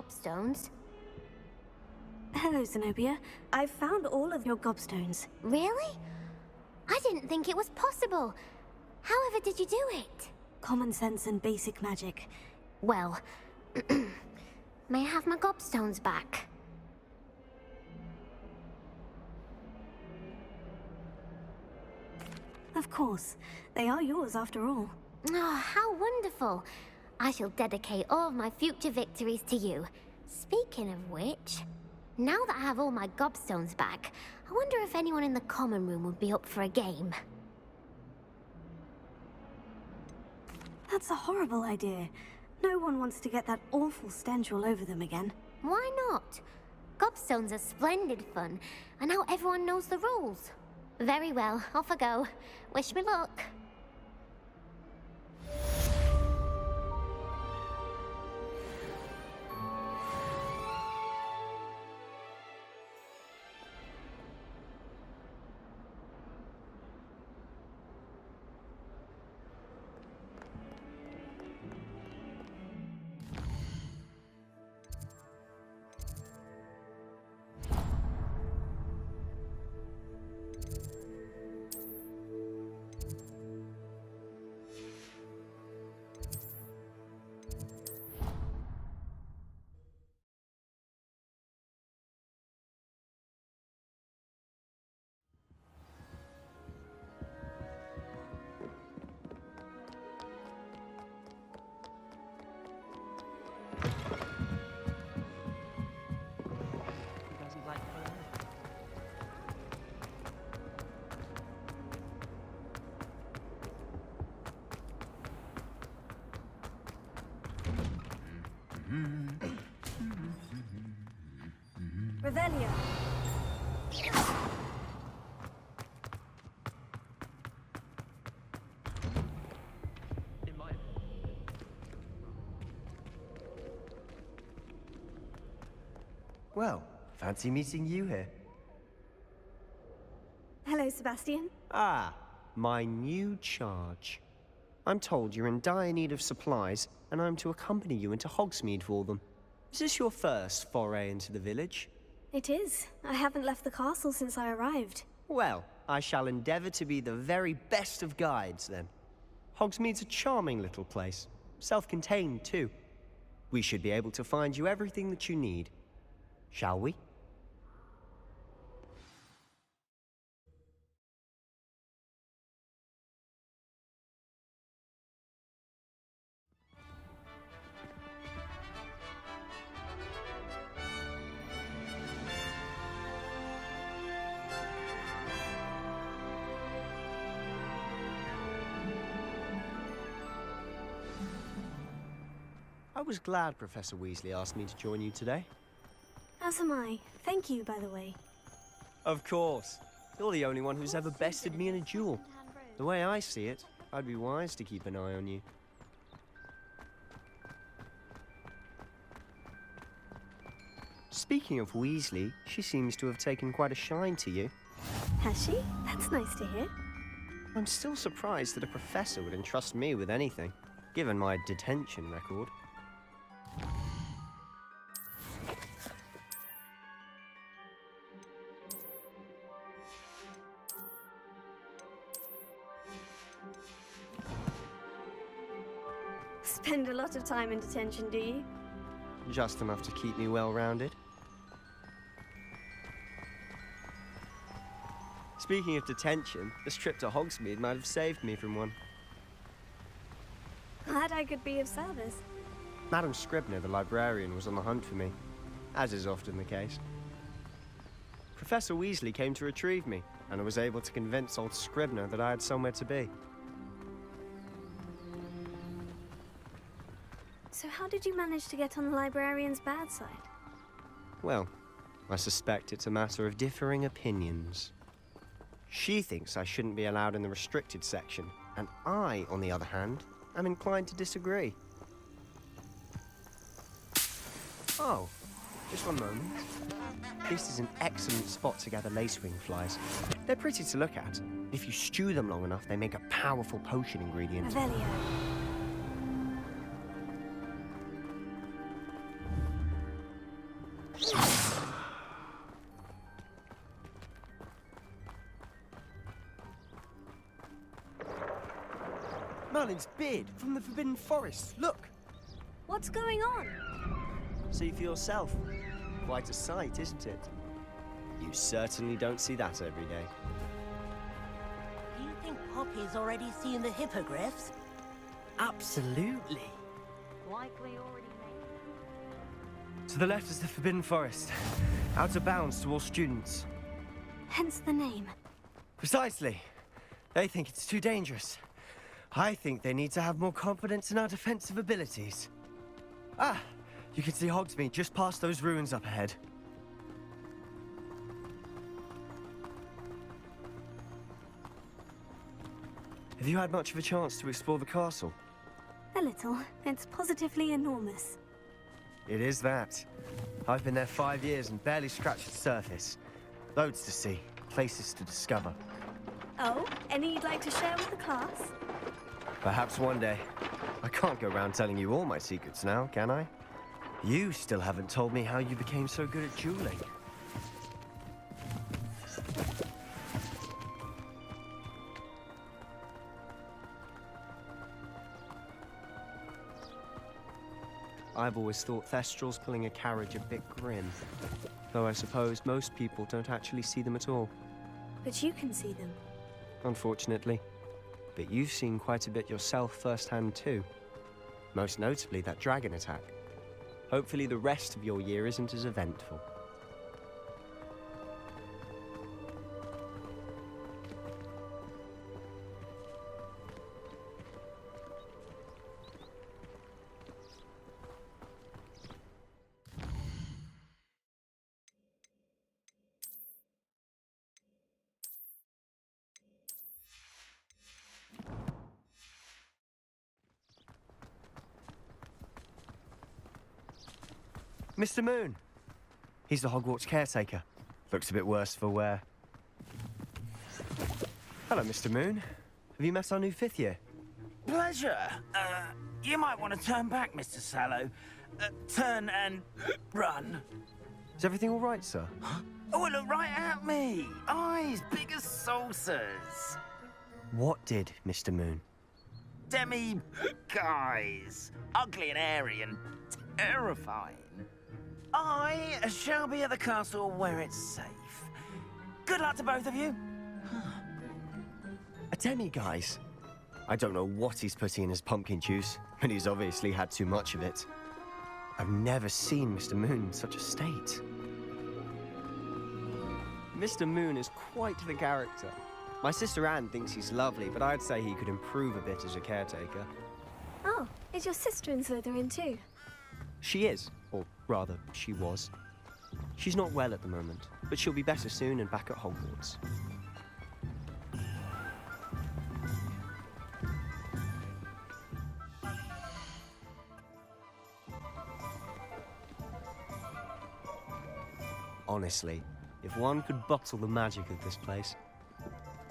gobstones. Hello, Zenobia. I've found all of your gobstones. Really? I didn't think it was possible. However did you do it? Common sense and basic magic. Well, may I have my gobstones back? Of course. They are yours after all. Oh, how wonderful. I shall dedicate all of my future victories to you. Speaking of which, now that I have all my gobstones back, I wonder if anyone in the common room would be up for a game. That's a horrible idea. No one wants to get that awful stench all over them again. Why not? Gobstones are splendid fun, and now everyone knows the rules. Very well, off I go. Wish me luck. Revelio. Well, fancy meeting you here. Hello, Sebastian. Ah, my new charge. I'm told you're in dire need of supplies, and I'm to accompany you into Hogsmeade for them. Is this your first foray into the village? It is. I haven't left the castle since I arrived. Well, I shall endeavor to be the very best of guides, then. Hogsmeade's a charming little place. Self-contained, too. We should be able to find you everything that you need. Shall we? I was glad Professor Weasley asked me to join you today. As am I. Thank you, by the way. Of course. You're the only one who's ever bested me in a duel. The way I see it, I'd be wise to keep an eye on you. Speaking of Weasley, she seems to have taken quite a shine to you. Has she? That's nice to hear. I'm still surprised that a professor would entrust me with anything, given my detention record. Spend a lot of time in detention, do you? Just enough to keep me well-rounded. Speaking of detention, this trip to Hogsmeade might have saved me from one. Glad I could be of service. Madam Scribner, the librarian, was on the hunt for me, as is often the case. Professor Weasley came to retrieve me, and I was able to convince old Scribner that I had somewhere to be. So how did you manage to get on the librarian's bad side? Well, I suspect it's a matter of differing opinions. She thinks I shouldn't be allowed in the restricted section, and I, on the other hand, am inclined to disagree. Oh, just one moment. This is an excellent spot to gather lacewing flies. They're pretty to look at. If you stew them long enough, they make a powerful potion ingredient. Revelio. Merlin's beard from the Forbidden Forest. Look! What's going on? See for yourself. Quite a sight, isn't it? You certainly don't see that every day. Do you think Poppy's already seen the hippogriffs? Absolutely. Likely already made. To the left is the Forbidden Forest. Out of bounds to all students. Hence the name. Precisely. They think it's too dangerous. I think they need to have more confidence in our defensive abilities. Ah, you can see Hogsmeade just past those ruins up ahead. Have you had much of a chance to explore the castle? A little. It's positively enormous. It is that. I've been there 5 years and barely scratched the surface. Loads to see, places to discover. Oh, any you'd like to share with the class? Perhaps one day. I can't go around telling you all my secrets now, can I? You still haven't told me how you became so good at dueling. I've always thought Thestrals pulling a carriage a bit grim. Though I suppose most people don't actually see them at all. But you can see them. Unfortunately. But you've seen quite a bit yourself firsthand too. Most notably that dragon attack. Hopefully the rest of your year isn't as eventful. Mr. Moon. He's the Hogwarts caretaker. Looks a bit worse for wear. Hello, Mr. Moon. Have you met our new 5th year? Pleasure. You might want to turn back, Mr. Sallow. Turn and run. Is everything all right, sir? Oh, look right at me. Eyes big as saucers. What did, Mr. Moon? Demi guys. Ugly and airy and terrifying. I shall be at the castle where it's safe. Good luck to both of you. A demi-guise? I don't know what he's putting in his pumpkin juice, but he's obviously had too much of it. I've never seen Mr. Moon in such a state. Mr. Moon is quite the character. My sister Anne thinks he's lovely, but I'd say he could improve a bit as a caretaker. Oh, is your sister in Slytherin too? She is, or rather, she was. She's not well at the moment, but she'll be better soon and back at Hogwarts. Honestly, if one could bottle the magic of this place.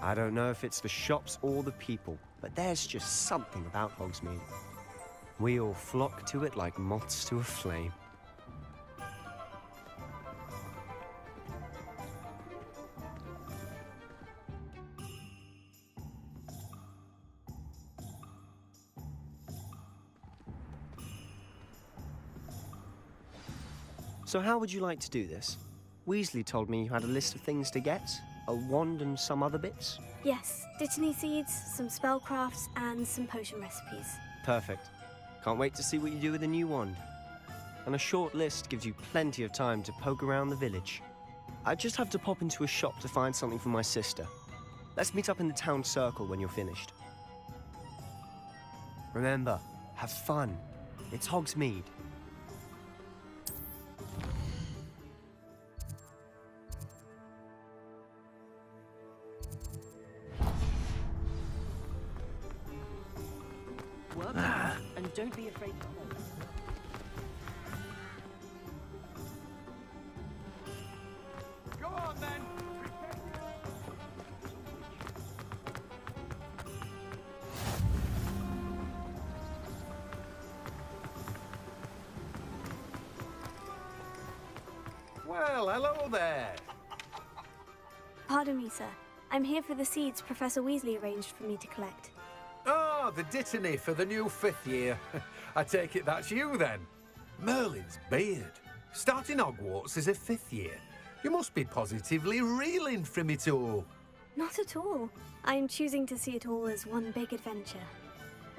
I don't know if it's the shops or the people, but there's just something about Hogsmeade. We all flock to it like moths to a flame. So how would you like to do this? Weasley told me you had a list of things to get, a wand and some other bits. Yes, Dittany seeds, some spellcrafts, and some potion recipes. Perfect. Can't wait to see what you do with the new wand. And a short list gives you plenty of time to poke around the village. I just have to pop into a shop to find something for my sister. Let's meet up in the town circle when you're finished. Remember, have fun. It's Hogsmeade. Work hard and don't be afraid to close. Go on then! Well, hello there. Pardon me, sir. I'm here for the seeds Professor Weasley arranged for me to collect. Ah, Ah, the dittany for the new 5th year. I take it that's you then. Merlin's beard. Starting Hogwarts as a 5th year. You must be positively reeling from it all. Not at all. I'm choosing to see it all as one big adventure.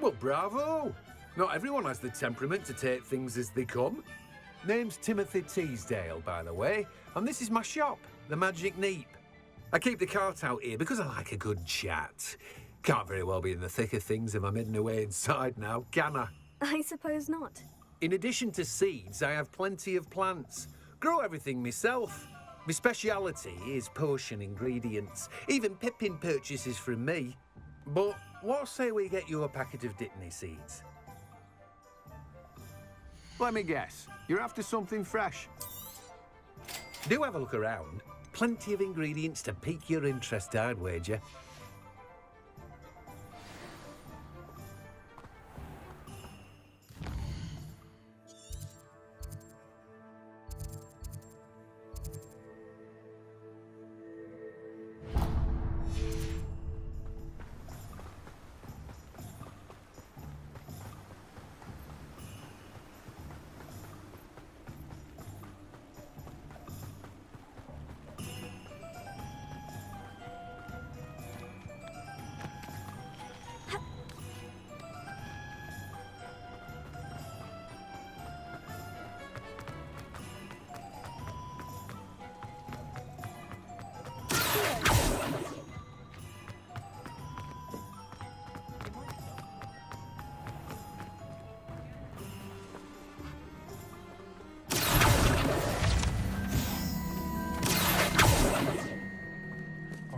Well, bravo. Not everyone has the temperament to take things as they come. Name's Timothy Teasdale, by the way, and this is my shop, the Magic Neep. I keep the cart out here because I like a good chat. Can't very well be in the thick of things if I'm hidden away inside now, can I? I suppose not. In addition to seeds, I have plenty of plants. Grow everything myself. My speciality is potion ingredients. Even Pippin purchases from me. But what say we get you a packet of Dittany seeds? Let me guess. You're after something fresh. Do have a look around. Plenty of ingredients to pique your interest, I'd wager.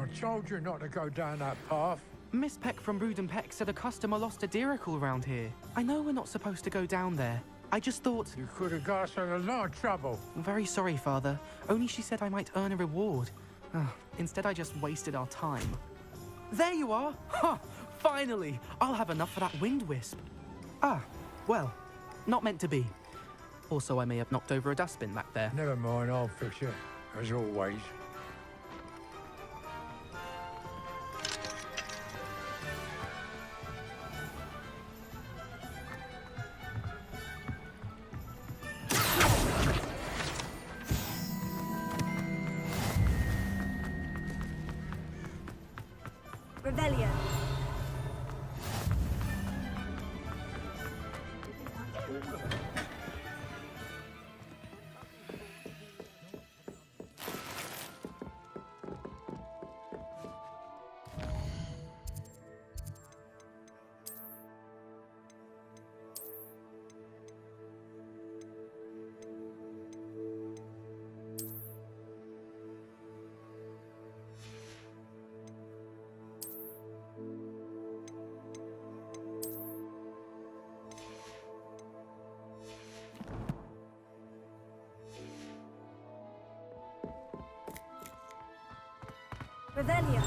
I told you not to go down that path. Miss Peck from Brood and Peck said a customer lost a deeracle around here. I know we're not supposed to go down there. I just thought... You could have got us in a lot of trouble. I'm very sorry, Father. Only she said I might earn a reward. Instead, I just wasted our time. There you are! Ha! Finally! I'll have enough for that wind wisp. Ah, well, not meant to be. Also, I may have knocked over a dustbin back there. Never mind, I'll fix it, as always. Revelio. Revelio.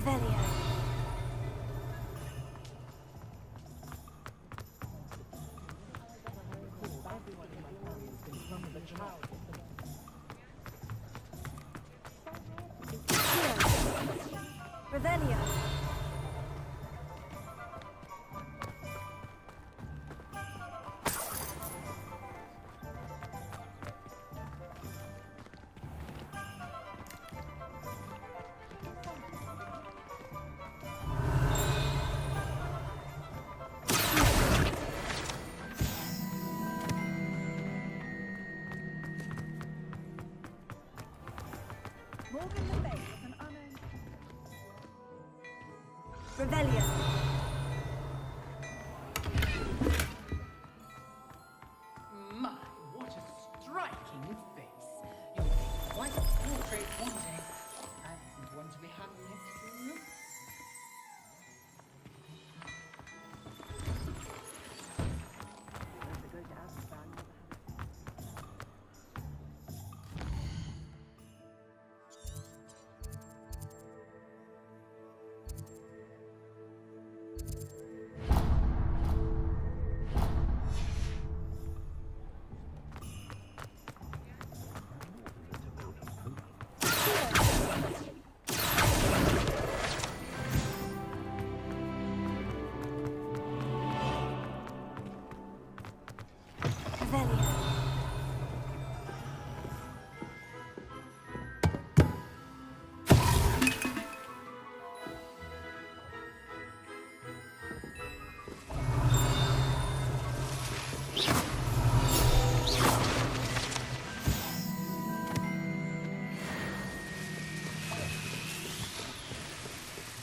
Revelio. Revelio. Revelio. My, what a striking face. You'll make quite a portrait one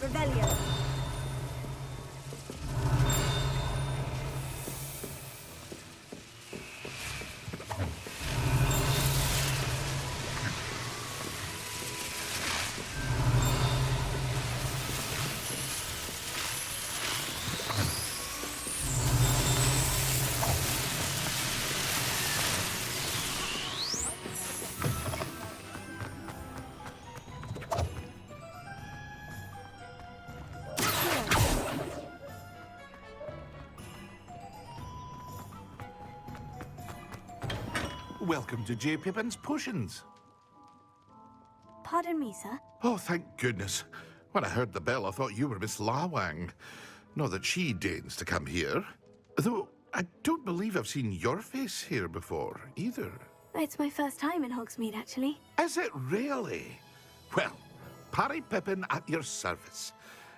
Revelio. Welcome to J. Pippin's Potions. Pardon me, sir. Oh, thank goodness. When I heard the bell, I thought you were Miss Lawang. Not that she deigns to come here. Though, I don't believe I've seen your face here before, either. It's my first time in Hogsmeade, actually. Is it really? Well, Parry Pippin at your service.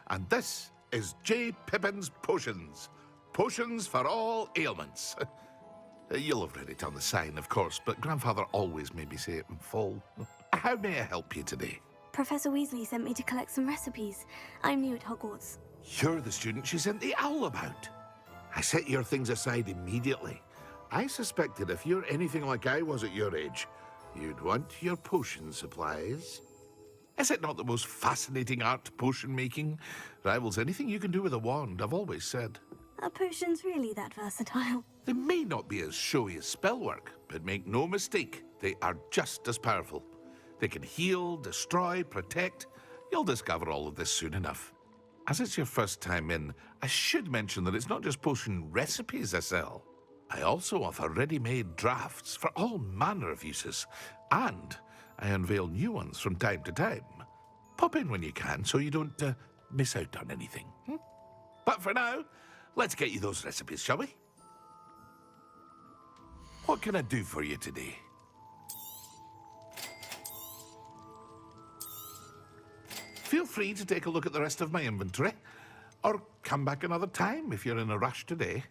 And this is J. Pippin's Potions. Potions for all ailments. You'll have read it on the sign, of course, but Grandfather always made me say it in full. How may I help you today? Professor Weasley sent me to collect some recipes. I'm new at Hogwarts. You're the student she sent the owl about. I set your things aside immediately. I suspected if you're anything like I was at your age, you'd want your potion supplies. Is it not the most fascinating art, potion making? Rivals anything you can do with a wand, I've always said. Are potions really that versatile? They may not be as showy as spellwork, but make no mistake, they are just as powerful. They can heal, destroy, protect. You'll discover all of this soon enough. As it's your first time in, I should mention that it's not just potion recipes I sell. I also offer ready-made drafts for all manner of uses, and I unveil new ones from time to time. Pop in when you can so you don't miss out on anything. But for now, let's get you those recipes, shall we? What can I do for you today? Feel free to take a look at the rest of my inventory, or come back another time if you're in a rush today.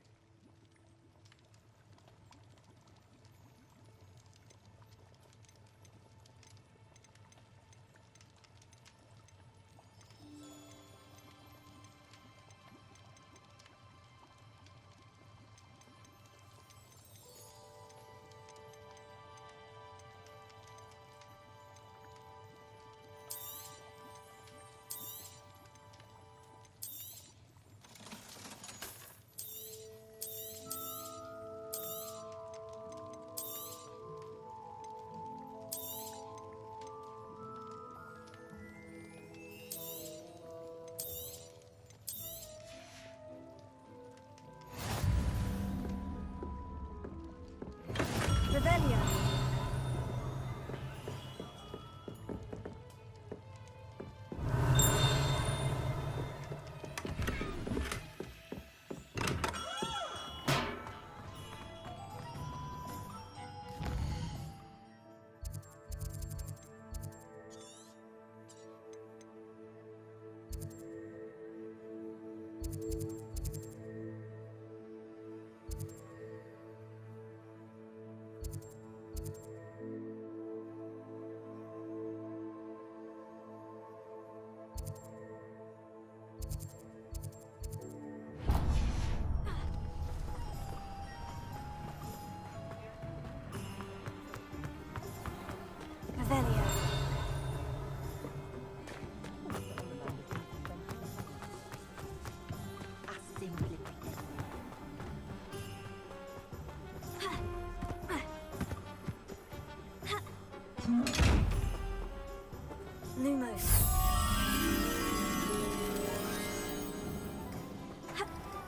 Revelio. Revelio. Lumos.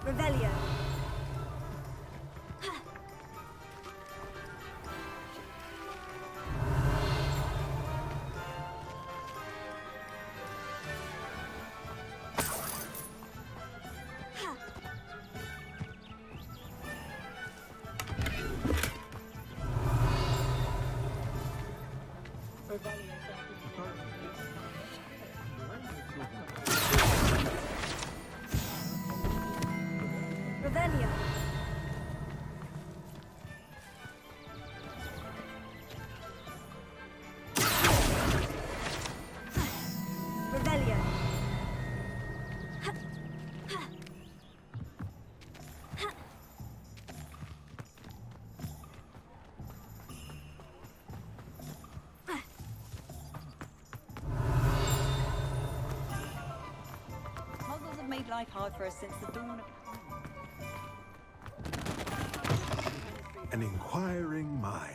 Revelio. made life hard for us since the dawn of time. An inquiring mind.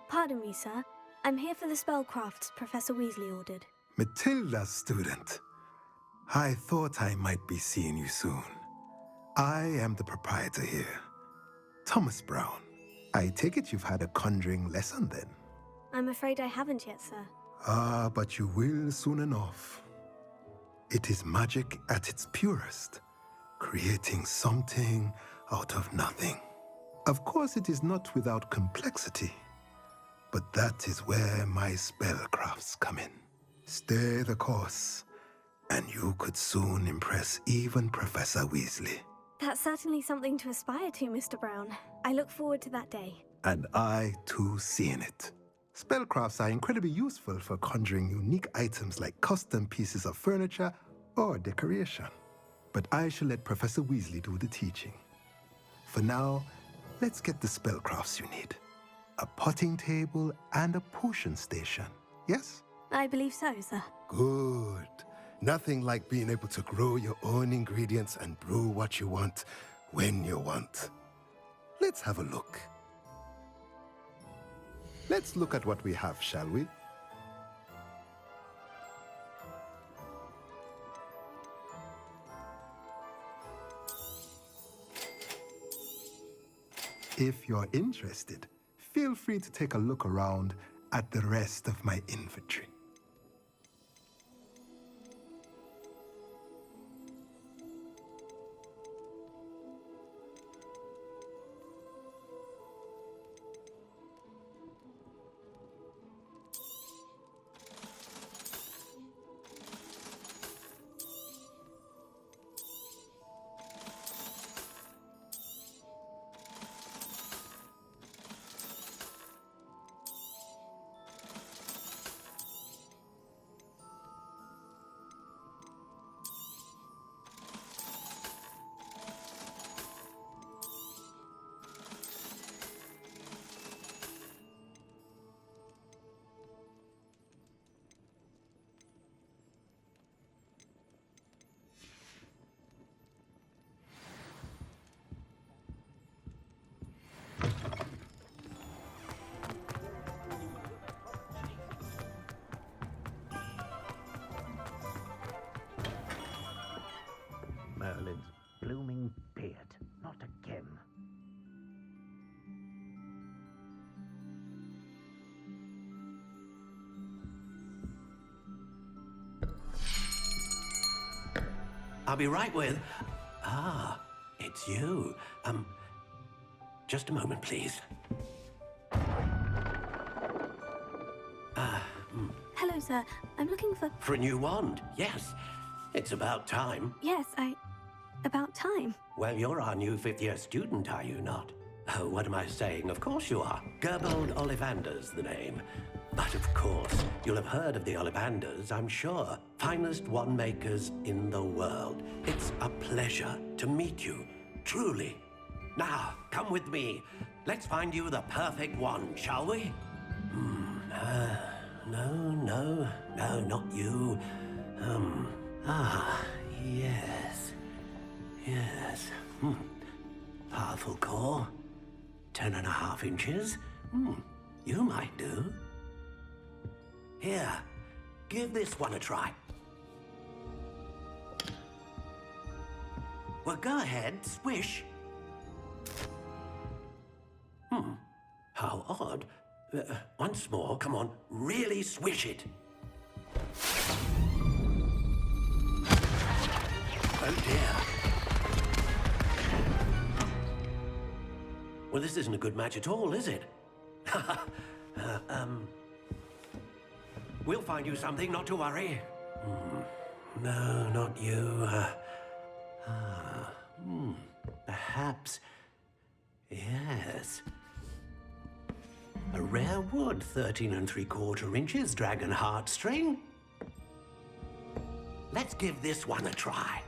Pardon me, sir. I'm here for the spellcrafts Professor Weasley ordered. Matilda's student. I thought I might be seeing you soon. I am the proprietor here, Thomas Brown. I take it you've had a conjuring lesson then? I'm afraid I haven't yet, sir. Ah, but you will soon enough. It is magic at its purest, creating something out of nothing. Of course, it is not without complexity, but that is where my spellcrafts come in. Stay the course, and you could soon impress even Professor Weasley. That's certainly something to aspire to, Mr. Brown. I look forward to that day. And I, too, seeing it. Spellcrafts are incredibly useful for conjuring unique items like custom pieces of furniture or decoration. But I shall let Professor Weasley do the teaching. For now, let's get the spellcrafts you need. A potting table and a potion station, yes? I believe so, sir. Good. Nothing like being able to grow your own ingredients and brew what you want when you want. Let's have a look. Let's look at what we have, shall we? If you're interested, feel free to take a look around at the rest of my inventory. Merlin's blooming beard. Not again. I'll be right with... Ah, it's you. Just a moment, please. Hello, sir. I'm looking for... For a new wand, yes. It's about time. Yes, About time. Well, you're our new fifth-year student, are you not? Oh, what am I saying? Of course you are. Gerbold Ollivander's the name. But of course, you'll have heard of the Ollivanders, I'm sure. Finest wand makers in the world. It's a pleasure to meet you, truly. Now, come with me. Let's find you the perfect wand, shall we? No, not you. Yes. Powerful core. 10.5 inches. You might do. Here, give this one a try. Well, go ahead, swish. How odd. Once more, come on, really swish it. Oh dear. Well, this isn't a good match at all, is it? We'll find you something, not to worry. No, not you. Perhaps. Yes. A rare wood, 13 3/4 inches, dragon heartstring. Let's give this one a try.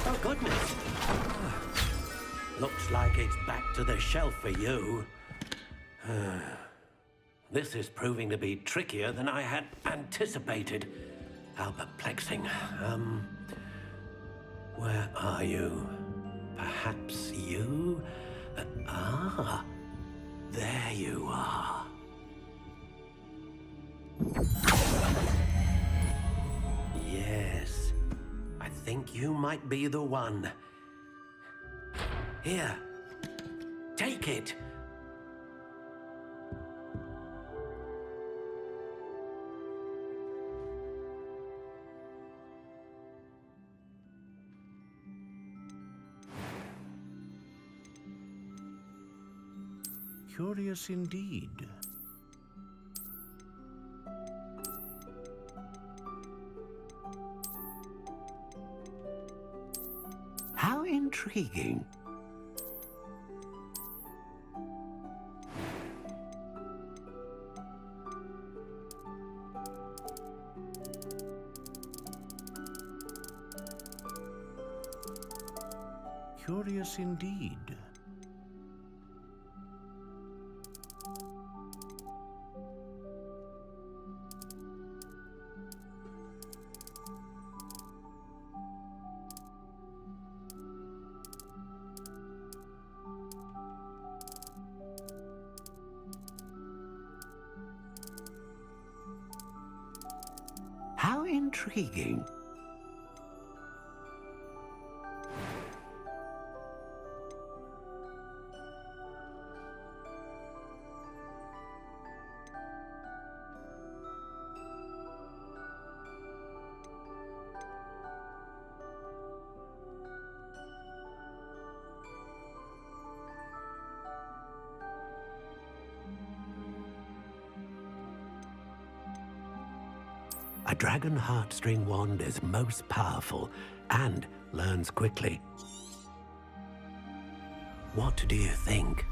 Oh, goodness. Looks like it's back to the shelf for you. This is proving to be trickier than I had anticipated. How perplexing. Where are you? Perhaps you? There you are. Yes, I think you might be the one. Here, take it. Curious indeed. How intriguing. Curious indeed. How intriguing. A dragon heartstring wand is most powerful and learns quickly. What do you think?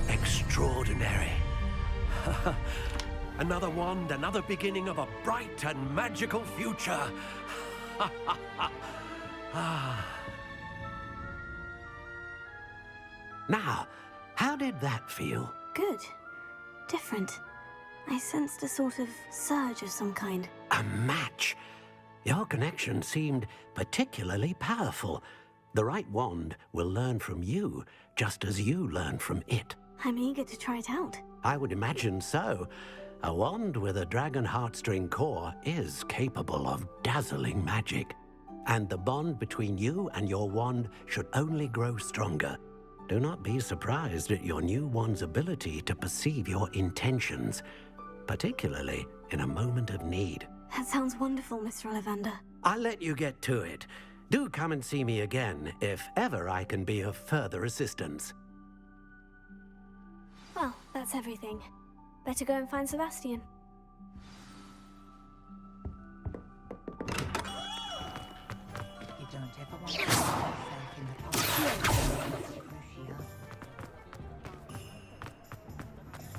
Extraordinary. Another wand, another beginning of a bright and magical future. Now, how did that feel? Good. Different. I sensed a sort of surge of some kind. A match? Your connection seemed particularly powerful. The right wand will learn from you, just as you learn from it. I'm eager to try it out. I would imagine so. A wand with a dragon heartstring core is capable of dazzling magic. And the bond between you and your wand should only grow stronger. Do not be surprised at your new wand's ability to perceive your intentions, particularly in a moment of need. That sounds wonderful, Mr. Ollivander. I'll let you get to it. Do come and see me again if ever I can be of further assistance. Well, that's everything. Better go and find Sebastian. You don't ever want to put yourself in the position.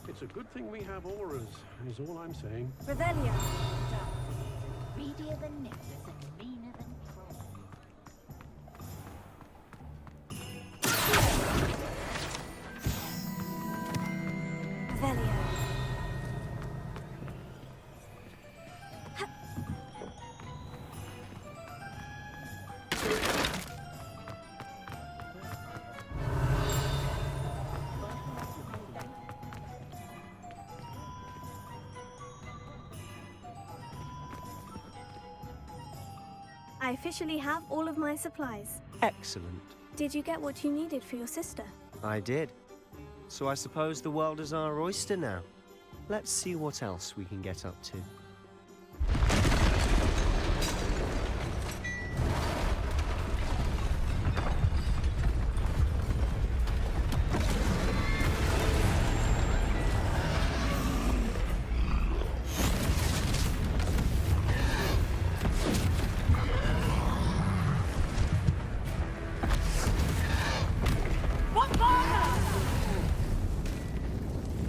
It's a good thing we have auras, is all I'm saying. Revelio. Greedier than necklace and meaner than Revelio. I officially have all of my supplies. Excellent. Did you get what you needed for your sister? I did. So I suppose the world is our oyster now. Let's see what else we can get up to.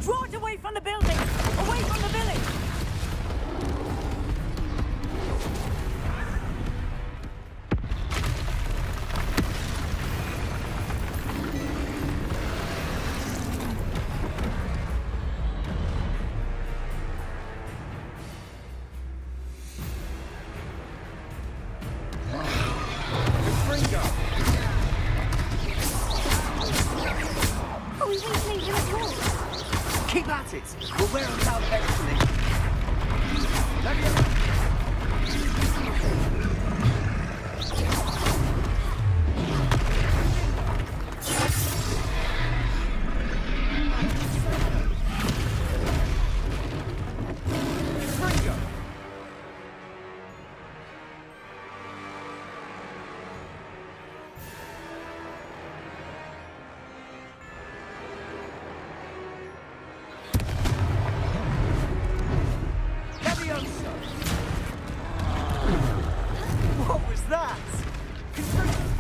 Draw it away from the building! Away from the village!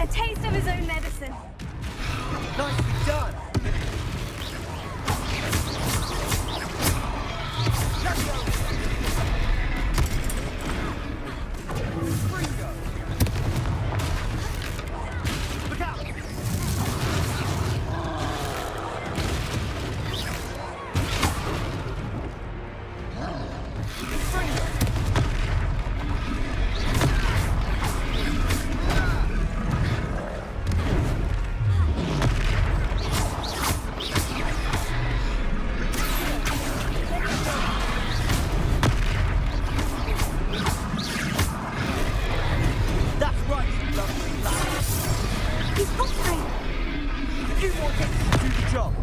A taste of his own medicine. Nicely done! Look out! That's right, you lovely lad. He's prospering. A few more hits to do the job.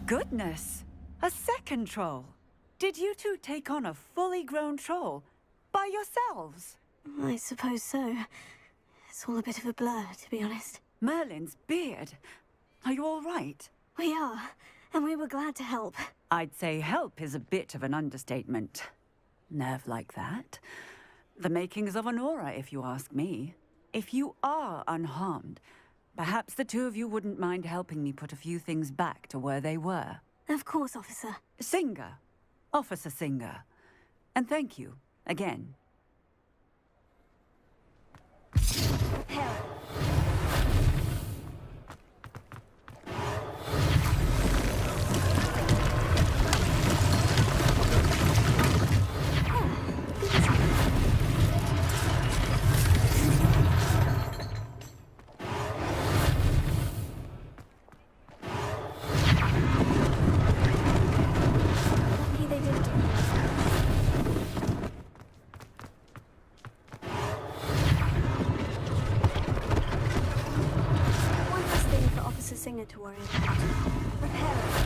Goodness! A second troll. Did you two take on a fully grown troll by yourselves? I suppose so. It's all a bit of a blur, to be honest. Merlin's beard. Are you all right? We are, and we were glad to help. I'd say help is a bit of an understatement. Nerve like that. The makings of an aura, if you ask me. If you are unharmed, perhaps the two of you wouldn't mind helping me put a few things back to where they were. Of course, officer. Singer. Officer Singer. And thank you, again. Lucky they didn't do one less thing for Officer Singer to worry about. Repair it.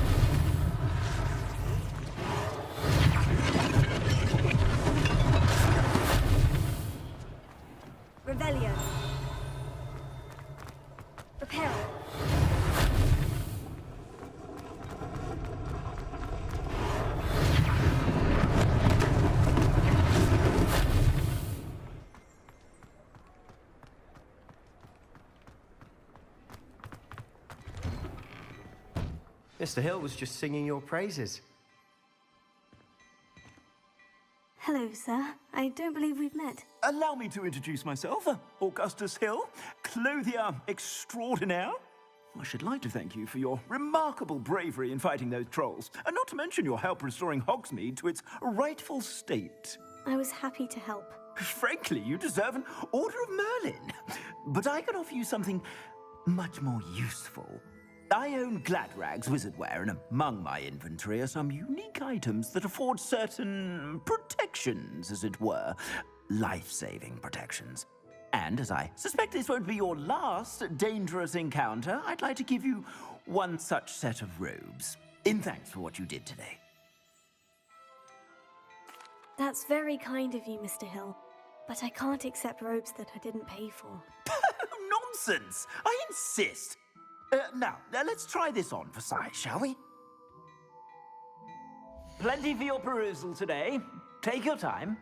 Revelio. Repair it. Mr. Hill was just singing your praises. Hello, sir. I don't believe we've met. Allow me to introduce myself, Augustus Hill, clothier extraordinaire. I should like to thank you for your remarkable bravery in fighting those trolls, and not to mention your help restoring Hogsmeade to its rightful state. I was happy to help. Frankly, you deserve an Order of Merlin. But I can offer you something much more useful. I own Gladrag's wizardware, and among my inventory are some unique items that afford certain protections, as it were. Life-saving protections. And as I suspect this won't be your last dangerous encounter, I'd like to give you one such set of robes, in thanks for what you did today. That's very kind of you, Mr. Hill. But I can't accept robes that I didn't pay for. Nonsense! I insist! Now, let's try this on for size, shall we? Plenty for your perusal today. Take your time.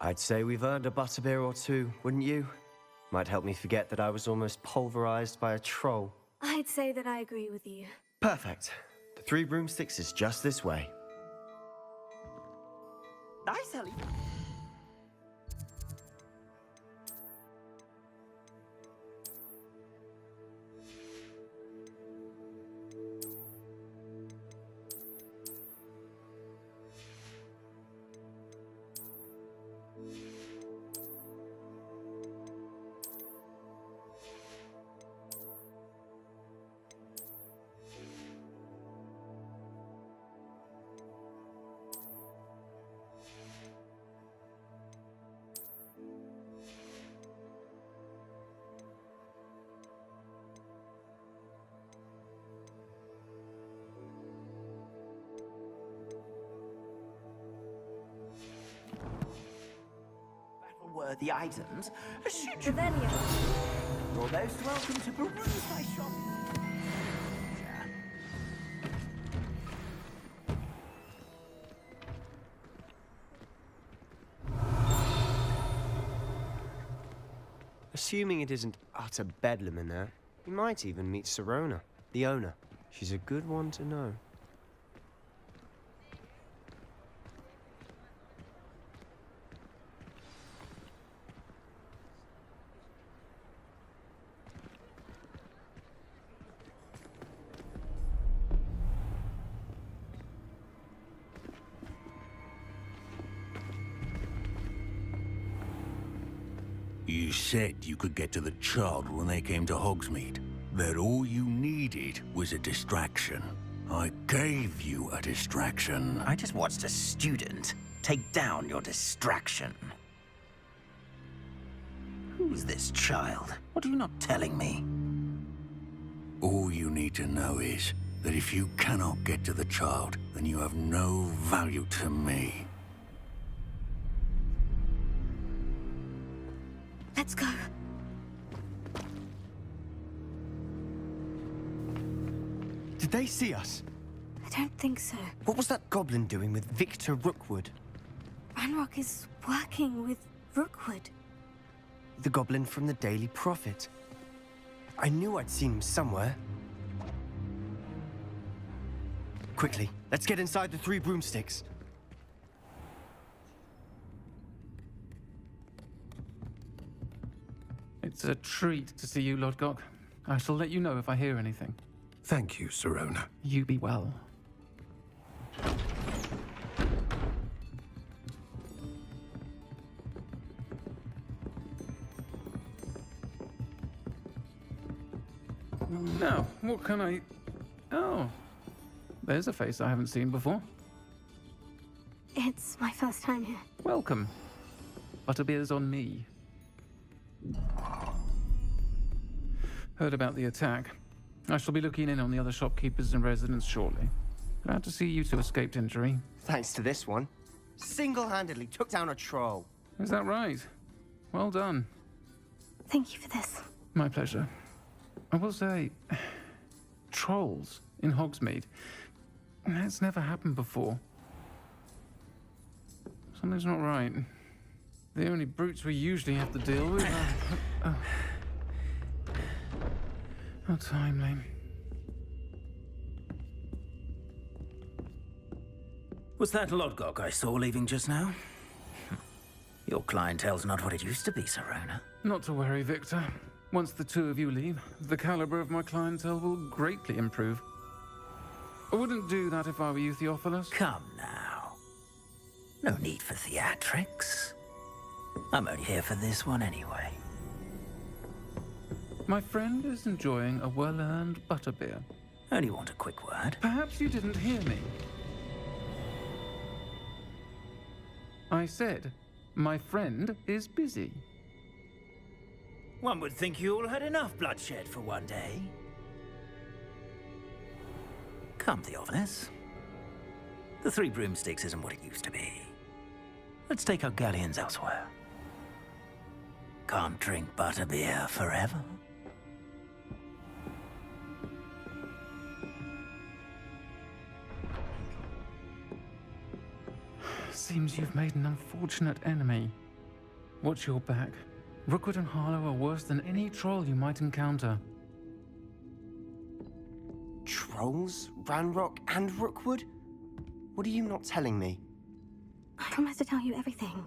I'd say we've earned a butterbeer or two, wouldn't you? Might help me forget that I was almost pulverized by a troll. I'd say that I agree with you. Perfect. The Three Broomsticks is just this way. Nice, Ellie. Worthy items. Revelio. You're most welcome to peruse my shop. Assuming it isn't utter bedlam in there, you might even meet Sirona, the owner. She's a good one to know. You said you could get to the child when they came to Hogsmeade. That all you needed was a distraction. I gave you a distraction. I just watched a student take down your distraction. Who's this child? What are you not telling me? All you need to know is that if you cannot get to the child, then you have no value to me. Let's go. Did they see us? I don't think so. What was that goblin doing with Victor Rookwood? Ranrock is working with Rookwood. The goblin from the Daily Prophet. I knew I'd seen him somewhere. Quickly, let's get inside the Three Broomsticks. It's a treat to see you, Lodgok. I shall let you know if I hear anything. Thank you, Sirona. You be well. Now, what can I... Oh, there's a face I haven't seen before. It's my first time here. Welcome. Butterbeer's on me. Heard about the attack. I shall be looking in on the other shopkeepers and residents shortly. Glad to see you two escaped injury. Thanks to this one. Single-handedly took down a troll. Is that right? Well done. Thank you for this. My pleasure. I will say, trolls in Hogsmeade. That's never happened before. Something's not right. The only brutes we usually have to deal with are... How timely. Was that Lodgok I saw leaving just now? Your clientele's not what it used to be, Sirona. Not to worry, Victor. Once the two of you leave, the caliber of my clientele will greatly improve. I wouldn't do that if I were you, Theophilus. Come now. No need for theatrics. I'm only here for this one anyway. My friend is enjoying a well-earned butterbeer. Only want a quick word. Perhaps you didn't hear me. I said, my friend is busy. One would think you all had enough bloodshed for one day. Come, Theophilus. The Three Broomsticks isn't what it used to be. Let's take our galleons elsewhere. Can't drink butterbeer forever. Seems you've made an unfortunate enemy. Watch your back. Rookwood and Harlow are worse than any troll you might encounter. Trolls? Ranrock and Rookwood? What are you not telling me? I promise to tell you everything.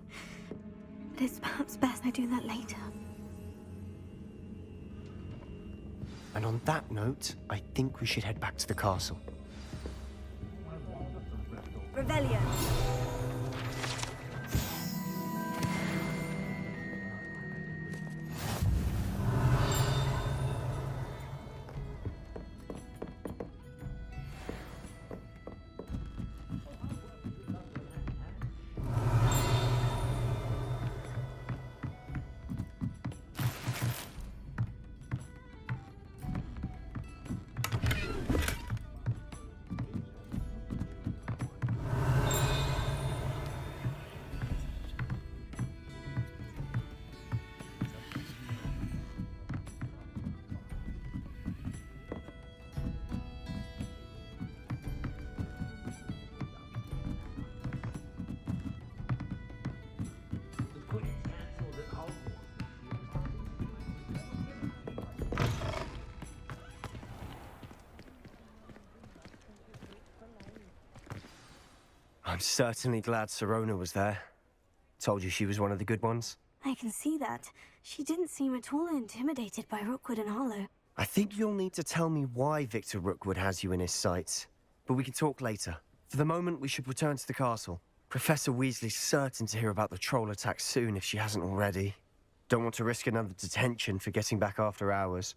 But it's perhaps best I do that later. And on that note, I think we should head back to the castle. Revelio. I'm certainly glad Sirona was there. Told you she was one of the good ones. I can see that. She didn't seem at all intimidated by Rookwood and Harlow. I think you'll need to tell me why Victor Rookwood has you in his sights. But we can talk later. For the moment, we should return to the castle. Professor Weasley's certain to hear about the troll attack soon if she hasn't already. Don't want to risk another detention for getting back after hours.